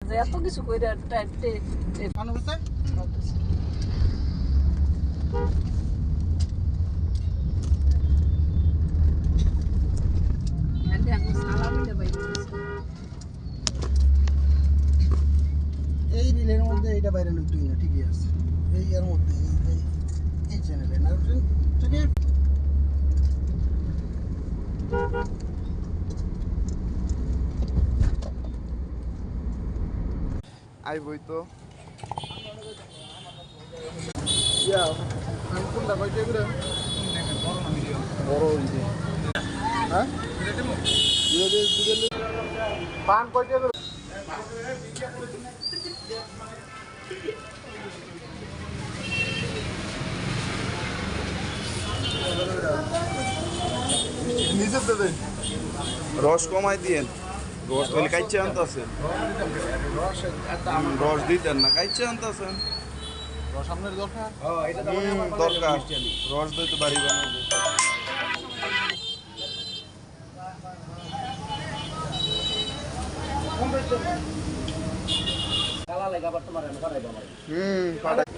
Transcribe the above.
যে এত কিছু কইরা টাইটে পানো গেছে আন্টি আমি সালামিটা বাইরে এই রিলের মধ্যে এইটা বাইরে লুকতুই না ঠিকই আছে এই এর মধ্যে এই চ্যানেলে না ঠিক আছে আইবই তো ইয়া আমি কোনটা কইতে করে বড় হইছে হ্যাঁ পান কইতে করে নিচে দেবেন রস কমাই দিয়েন রস তাহলে কাইচে আনতেছেন রস দিতেন না কাইচে আনতেছেন সামনের দরকার দরকার রস দিতে বাড়ি বানাবে পাঠাই